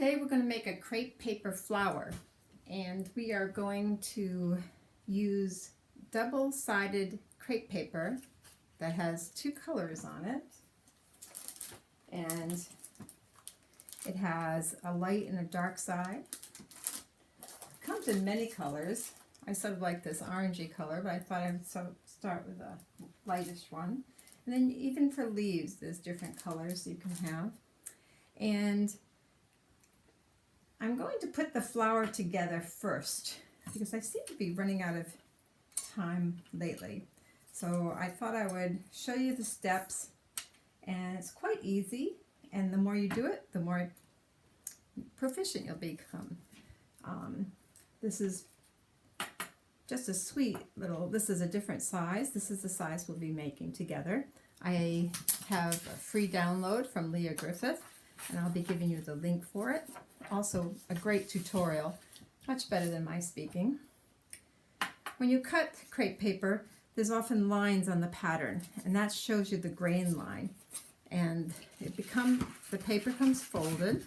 Today we're going to make a crepe paper flower, and we are going to use double-sided crepe paper that has two colors on it, and it has a light and a dark side. It comes in many colors. I sort of like this orangey color, but I thought I would start with a lightish one. And then even for leaves, there's different colors you can have. And I'm going to put the flower together first because I seem to be running out of time lately. So I thought I would show you the steps, and it's quite easy, and the more you do it, the more proficient you'll become. This is just a sweet little, this is a different size. This is the size we'll be making together. I have a free download from Leah Griffith, and I'll be giving you the link for it. Also a great tutorial, much better than my speaking. When you cut crepe paper, there's often lines on the pattern, and that shows you the grain line. And the paper comes folded,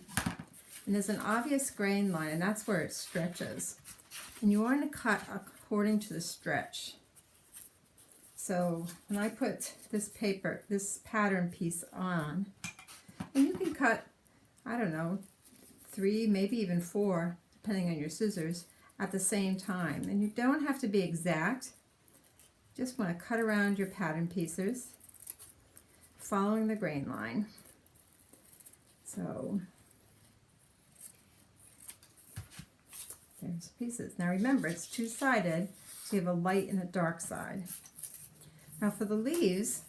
and there's an obvious grain line, and that's where it stretches. And you want to cut according to the stretch. So when I put this pattern piece on, and you can cut, I don't know, 3, maybe even 4, depending on your scissors, at the same time. And you don't have to be exact. Just want to cut around your pattern pieces, following the grain line. So there's pieces. Now remember, it's two-sided, so you have a light and a dark side. Now for the leaves,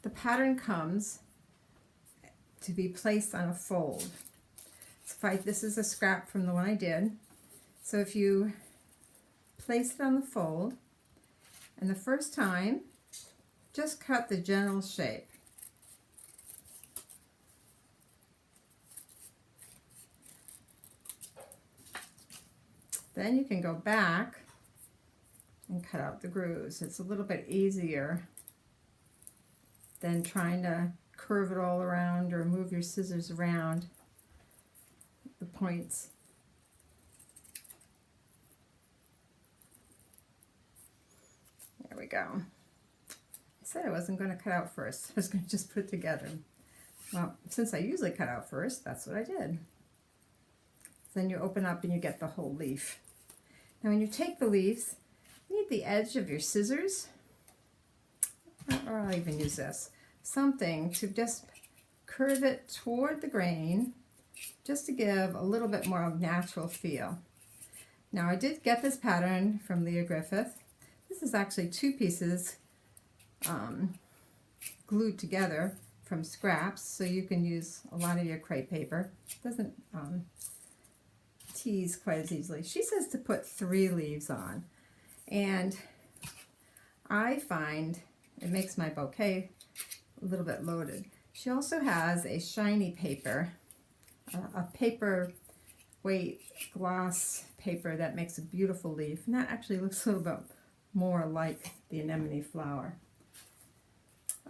the pattern comes to be placed on a fold. This is a scrap from the one I did. So if you place it on the fold, and the first time, just cut the general shape. Then you can go back and cut out the grooves. It's a little bit easier than trying to curve it all around or move your scissors around the points. There we go. I said I wasn't going to cut out first. I was going to just put it together. Well, since I usually cut out first, that's what I did. Then you open up and you get the whole leaf. Now when you take the leaves, you need the edge of your scissors, or I'll even use this, something to just curve it toward the grain, just to give a little bit more of natural feel. Now I did get this pattern from Leah Griffith. This is actually 2 pieces glued together from scraps, so you can use a lot of your crepe paper. It doesn't tease quite as easily. She says to put 3 leaves on, and I find it makes my bouquet a little bit loaded. She also has a shiny paper, a paper weight gloss paper that makes a beautiful leaf, and that actually looks a little bit more like the anemone flower.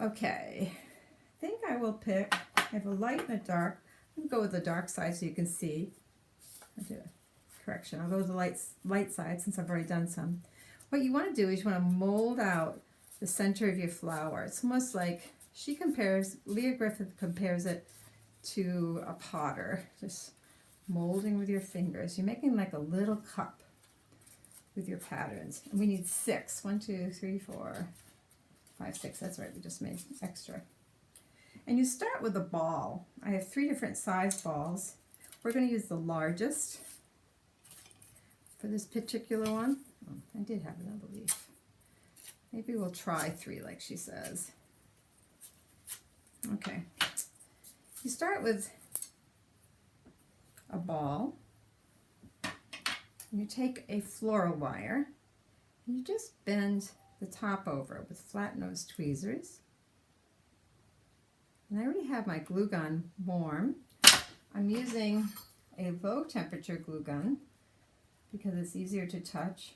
Okay, I think I will pick, I have a light and a dark. I'm going to go with the dark side so you can see. I did a correction. I'll go with the light side since I've already done some. What you want to do is you want to mold out the center of your flower. It's almost like Leah Griffith compares it to a potter. Just molding with your fingers. You're making like a little cup with your patterns. And we need 6. 1, 2, 3, 4, 5, 6. That's right, we just made extra. And you start with a ball. I have 3 different size balls. We're going to use the largest for this particular one. Oh, I did have another leaf. Maybe we'll try 3 like she says. Okay. You start with a ball. And you take a floral wire. And you just bend the top over with flat nose tweezers. And I already have my glue gun warm. I'm using a low temperature glue gun because it's easier to touch.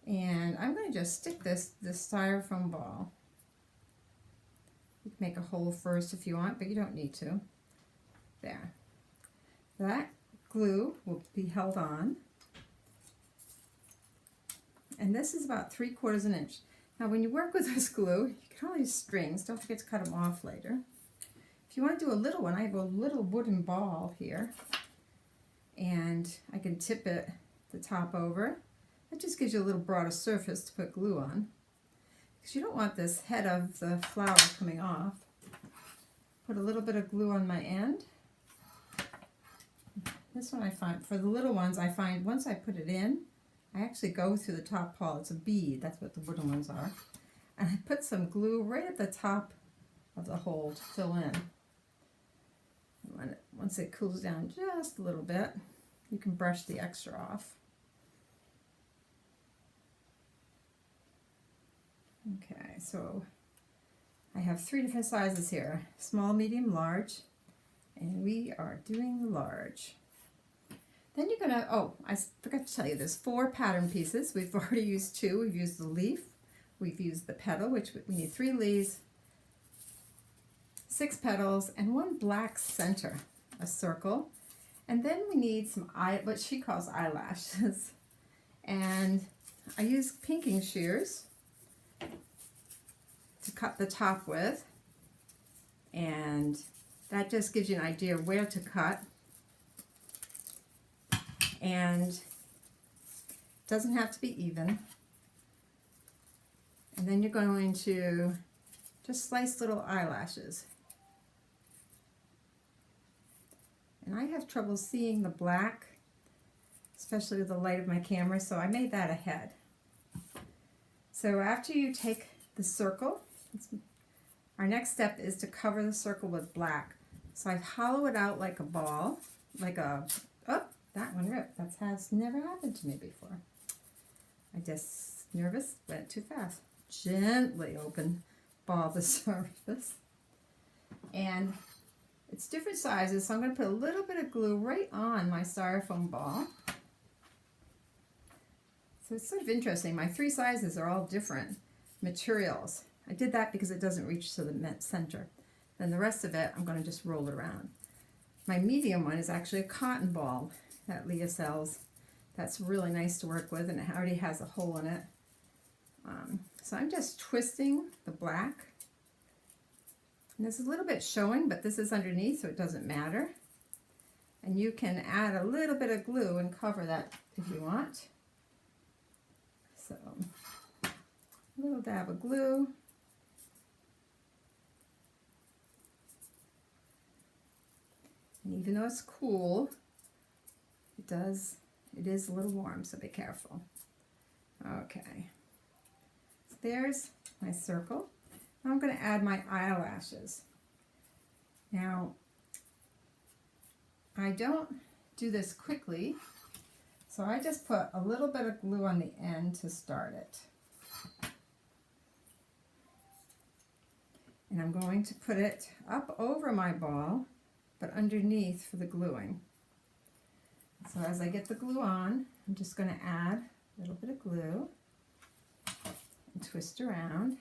And I'm going to just stick this styrofoam ball. You can make a hole first if you want, but you don't need to. That glue will be held on. And this is about 3/4 inch. Now when you work with this glue, you can only use strings. Don't forget to cut them off later. If you want to do a little one, I have a little wooden ball here. And I can tip it the top over. That just gives you a little broader surface to put glue on. Because you don't want this head of the flower coming off. Put a little bit of glue on my end. This one I find, for the little ones, I find once I put it in, I actually go through the top part. It's a bead, that's what the wooden ones are. And I put some glue right at the top of the hole to fill in. And once it cools down just a little bit, you can brush the extra off. Okay, so I have 3 different sizes here, small, medium, large, and we are doing the large. Then you're gonna, oh, I forgot to tell you, there's 4 pattern pieces. We've already used 2. We've used the leaf, we've used the petal, which we need 3 leaves, 6 petals, and 1 black center, a circle. And then we need some what she calls eyelashes. And I use pinking shears to cut the top with, and that just gives you an idea of where to cut. And it doesn't have to be even. And then you're going to just slice little eyelashes. And I have trouble seeing the black, especially with the light of my camera, so I made that ahead. So after you take the circle, our next step is to cover the circle with black. So I hollow it out like a ball, like a, oh, that one ripped. That has never happened to me before. I just, nervous, went too fast. Gently open ball the surface. And it's different sizes, so I'm going to put a little bit of glue right on my styrofoam ball. So it's sort of interesting. My 3 sizes are all different materials. I did that because it doesn't reach to the center. Then the rest of it, I'm going to just roll it around. My medium one is actually a cotton ball that Leah sells. That's really nice to work with, and it already has a hole in it. So I'm just twisting the black. And there's a little bit showing, but this is underneath, so it doesn't matter. And you can add a little bit of glue and cover that if you want. So, a little dab of glue. And even though it's cool, it is a little warm, so be careful. Okay, so there's my circle. Now I'm going to add my eyelashes. Now, I don't do this quickly, so I just put a little bit of glue on the end to start it. And I'm going to put it up over my ball, but underneath for the gluing. So as I get the glue on, I'm just going to add a little bit of glue and twist around.